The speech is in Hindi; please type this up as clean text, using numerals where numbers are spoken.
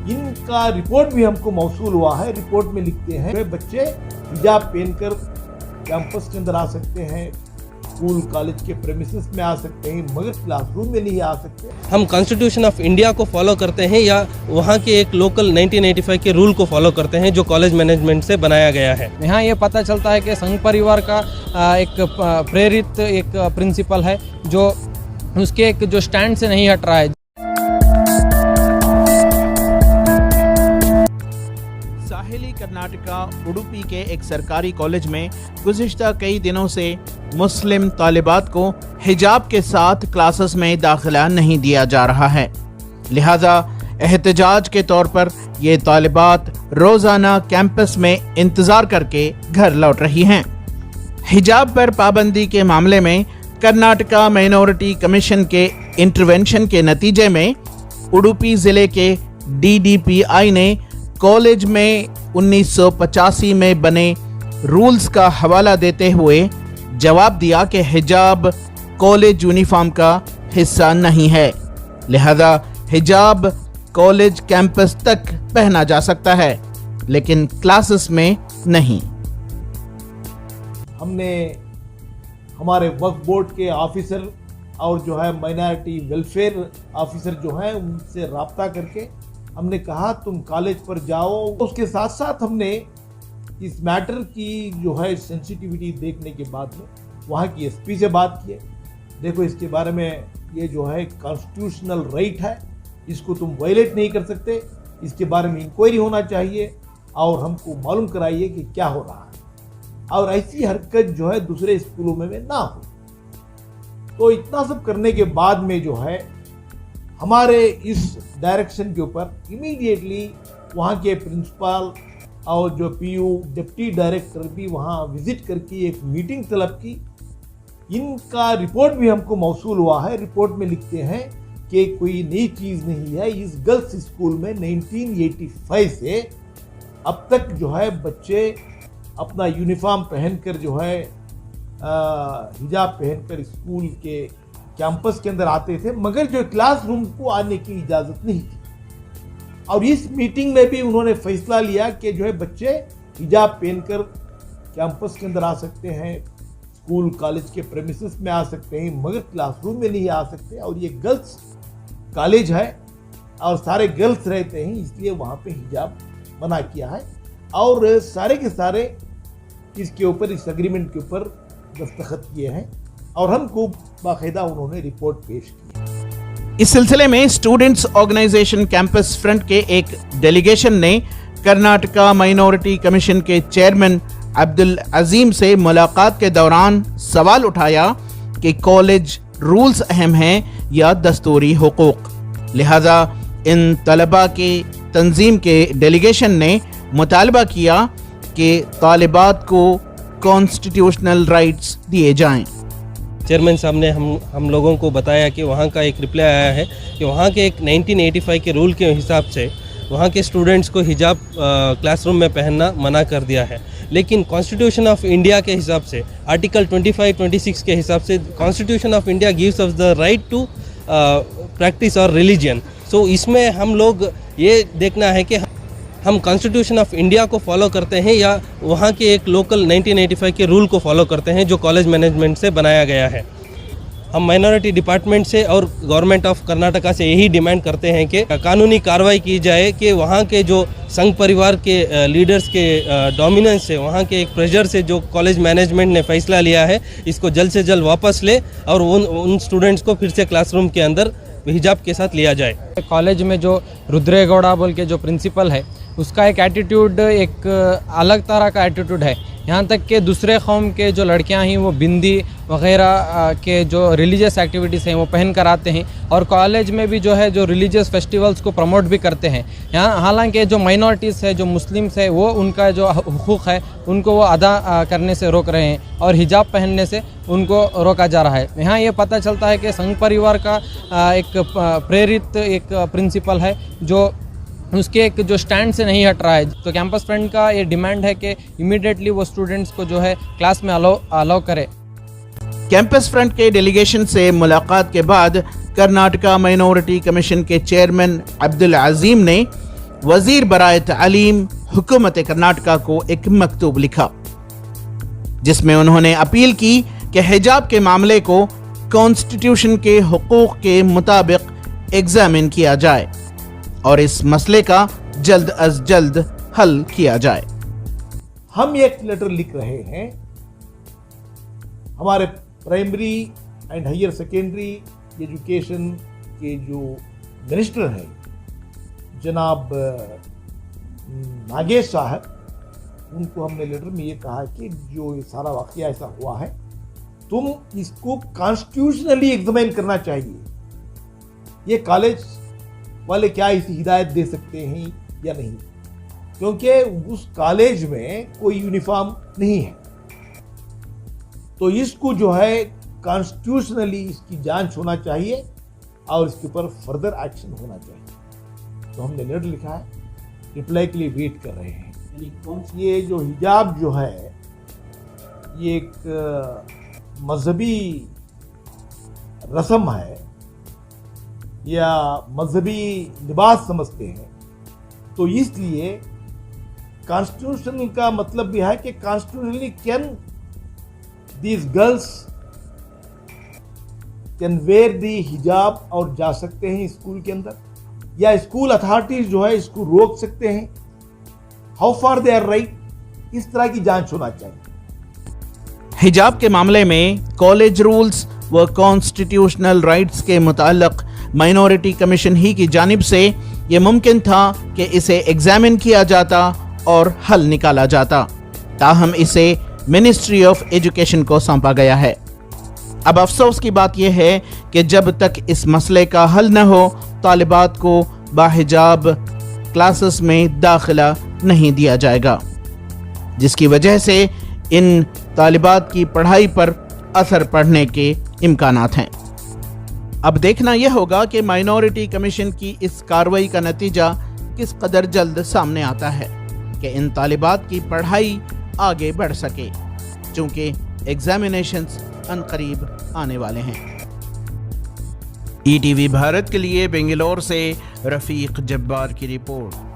इनका रिपोर्ट भी हमको मौसूल हुआ है। रिपोर्ट में लिखते हैं वे बच्चे हिजाब पहनकर कैंपस के अंदर आ सकते हैं, स्कूल कॉलेज के प्रेमिसेस में आ सकते हैं, मगर क्लासरूम में नहीं आ सकते। हम कॉन्स्टिट्यूशन ऑफ इंडिया को फॉलो करते हैं या वहाँ के एक लोकल 1985 के रूल को फॉलो करते हैं जो कॉलेज मैनेजमेंट से बनाया गया है। यहाँ ये पता चलता है कि संघ परिवार का एक प्रेरित एक प्रिंसिपल है जो उसके एक जो स्टैंड से नहीं हट रहा है। साहिली कर्नाटका उडुपी के एक सरकारी कॉलेज में गुज़िश्ता कई दिनों से मुस्लिम तालिबात को हिजाब के साथ क्लासेस में दाखिला नहीं दिया जा रहा है। लिहाजा एहतजाज के तौर पर ये तालिबात रोज़ाना कैंपस में इंतज़ार करके घर लौट रही हैं। हिजाब पर पाबंदी के मामले में कर्नाटका माइनॉरिटी कमीशन के इंटरवेंशन के नतीजे में उडुपी ज़िले के DDPI ने कॉलेज में 1985 में बने रूल्स का हवाला देते हुए जवाब दिया कि हिजाब कॉलेज यूनिफॉर्म का हिस्सा नहीं है, लिहाजा हिजाब कॉलेज कैंपस तक पहना जा सकता है लेकिन क्लासेस में नहीं। हमने हमारे वक्फ बोर्ड के ऑफिसर और जो है माइनॉरिटी वेलफेयर ऑफिसर जो है उनसे राब्ता करके हमने कहा तुम कॉलेज पर जाओ। उसके साथ साथ हमने इस मैटर की जो है सेंसिटिविटी देखने के बाद में वहाँ की SP से बात की। देखो इसके बारे में ये जो है कॉन्स्टिट्यूशनल राइट है, इसको तुम वायलेट नहीं कर सकते, इसके बारे में इंक्वायरी होना चाहिए और हमको मालूम कराइए कि क्या हो रहा है और ऐसी हरकत जो है दूसरे स्कूलों में ना हो। तो इतना सब करने के बाद में जो है हमारे इस डायरेक्शन के ऊपर इमीडिएटली वहाँ के प्रिंसिपल और जो PU डिप्टी डायरेक्टर भी वहाँ विजिट करके एक मीटिंग तलब की। इनका रिपोर्ट भी हमको मौसूल हुआ है। रिपोर्ट में लिखते हैं कि कोई नई चीज़ नहीं है। इस गर्ल्स स्कूल में 1985 से अब तक जो है बच्चे अपना यूनिफॉर्म पहनकर जो है हिजाब पहनकर स्कूल के कैंपस के अंदर आते थे, मगर जो क्लासरूम को आने की इजाज़त नहीं थी। और इस मीटिंग में भी उन्होंने फैसला लिया कि जो है बच्चे हिजाब पहनकर कैंपस के अंदर आ सकते हैं, स्कूल कॉलेज के प्रेमिसेस में आ सकते हैं, मगर क्लासरूम में नहीं आ सकते। और ये गर्ल्स कॉलेज है और सारे गर्ल्स रहते हैं, इसलिए वहाँ पे हिजाब मना किया है। और सारे के सारे इसके ऊपर, इस एग्रीमेंट के ऊपर दस्तखत किए हैं और हमको बाकायदा उन्होंने रिपोर्ट पेश की। इस सिलसिले में स्टूडेंट्स ऑर्गेनाइजेशन कैंपस फ्रंट के एक डेलीगेशन ने कर्नाटका माइनॉरिटी कमीशन के चेयरमैन अब्दुल अजीम से मुलाकात के दौरान सवाल उठाया कि कॉलेज रूल्स अहम हैं या दस्तूरी हुकूक। लिहाजा इन तलबा की तंजीम के डेलीगेशन ने मुतालबा किया कि तालिबात को कॉन्स्टिट्यूशनल राइट्स दिए जाएं। चेयरमैन साहब ने हम लोगों को बताया कि वहाँ का एक रिप्लाई आया है कि वहाँ के एक 1985 के रूल के हिसाब से वहाँ के स्टूडेंट्स को हिजाब क्लासरूम में पहनना मना कर दिया है, लेकिन कॉन्स्टिट्यूशन ऑफ इंडिया के हिसाब से आर्टिकल 25-26 के हिसाब से constitution of India gives us the right to practice our religion. So इसमें हम लोग ये देखना है कि हम कॉन्स्टिट्यूशन ऑफ इंडिया को फॉलो करते हैं या वहाँ के एक लोकल 1985 के रूल को फॉलो करते हैं जो कॉलेज मैनेजमेंट से बनाया गया है। हम माइनॉरिटी डिपार्टमेंट से और गवर्नमेंट ऑफ कर्नाटका से यही डिमांड करते हैं कि कानूनी कार्रवाई की जाए कि वहाँ के जो संघ परिवार के लीडर्स के डोमिनेंस से, वहाँ के एक प्रेशर से जो कॉलेज मैनेजमेंट ने फैसला लिया है इसको जल्द से जल्द वापस ले और उन स्टूडेंट्स को फिर से क्लासरूम के अंदर हिजाब के साथ लिया जाए। कॉलेज में जो रुद्रेगौड़ा बोल के जो प्रिंसिपल है उसका एक एटीट्यूड, एक अलग तरह का एटीट्यूड है। यहाँ तक कि दूसरे कौम के जो लड़कियाँ हैं वो बिंदी वगैरह के जो रिलीजियस एक्टिविटीज़ हैं वो पहन कर आते हैं और कॉलेज में भी जो है जो रिलीजियस फेस्टिवल्स को प्रमोट भी करते हैं। यहाँ हालांकि जो माइनॉरिटीज़ है, जो मुस्लिम्स है, वो उनका जो हुकूक है उनको वो अदा करने से रोक रहे हैं और हिजाब पहनने से उनको रोका जा रहा है। यहाँ ये पता चलता है कि संघ परिवार का एक प्रेरित एक प्रिंसिपल है जो उसके एक जो स्टैंड से नहीं हट रहा है। तो कैंपस फ्रंट का ये डिमांड है कि इमीडिएटली वो स्टूडेंट्स को जो है क्लास में अलाउ करे। कैंपस फ्रंट के डेलीगेशन से मुलाकात के बाद कर्नाटका माइनॉरिटी कमीशन के चेयरमैन अब्दुल अजीम ने वजीर बराए तालीम हुकूमत कर्नाटका को एक मकतूब लिखा, जिसमें उन्होंने अपील की कि हिजाब के मामले को कॉन्स्टिट्यूशन के हुकूक के मुताबिक एग्जामिन किया जाए और इस मसले का जल्द अज जल्द हल किया जाए। हम एक लेटर लिख रहे हैं हमारे primary and higher secondary education के जो मिनिस्टर हैं जनाब नागेश साहब, उनको हमने लेटर में ये कहा कि जो ये सारा वाकया ऐसा हुआ है, तुम इसको कॉन्स्टिट्यूशनली एग्जामिन करना चाहिए। ये कॉलेज वाले क्या इसी हिदायत दे सकते हैं या नहीं, क्योंकि उस कॉलेज में कोई यूनिफॉर्म नहीं है। तो इसको जो है कॉन्स्टिट्यूशनली इसकी जांच होना चाहिए और इसके ऊपर फर्दर एक्शन होना चाहिए। तो हमने लेटर लिखा है, रिप्लाई के लिए वेट कर रहे हैं। ये जो हिजाब जो है ये एक मजहबी रस्म है या मजहबी लिबास समझते हैं, तो इसलिए कॉन्स्टिट्यूशन का मतलब भी है कि constitutionally can these girls can wear the hijab और जा सकते हैं स्कूल के अंदर, या स्कूल अथॉरिटीज जो है इसको रोक सकते हैं। How far they are right, इस तरह की जांच होना चाहिए। हिजाब के मामले में कॉलेज रूल्स व कॉन्स्टिट्यूशनल राइट्स के मुताल्लिक माइनॉरिटी कमीशन ही की जानिब से यह मुमकिन था कि इसे एग्जामिन किया जाता और हल निकाला जाता, ताहम इसे मिनिस्ट्री ऑफ एजुकेशन को सौंपा गया है। अब अफसोस की बात यह है कि जब तक इस मसले का हल न हो, तालिबात को बाहिजाब क्लासेस में दाखिला नहीं दिया जाएगा, जिसकी वजह से इन तालिबात की पढ़ाई पर असर पड़ने के इम्कानात हैं। अब देखना यह होगा कि माइनॉरिटी कमीशन की इस कार्रवाई का नतीजा किस कदर जल्द सामने आता है कि इन तालिबात की पढ़ाई आगे बढ़ सके, चूंकि एग्जामिनेशंस अनकरीब आने वाले हैं। ETV भारत के लिए बेंगलोर से रफीक जब्बार की रिपोर्ट।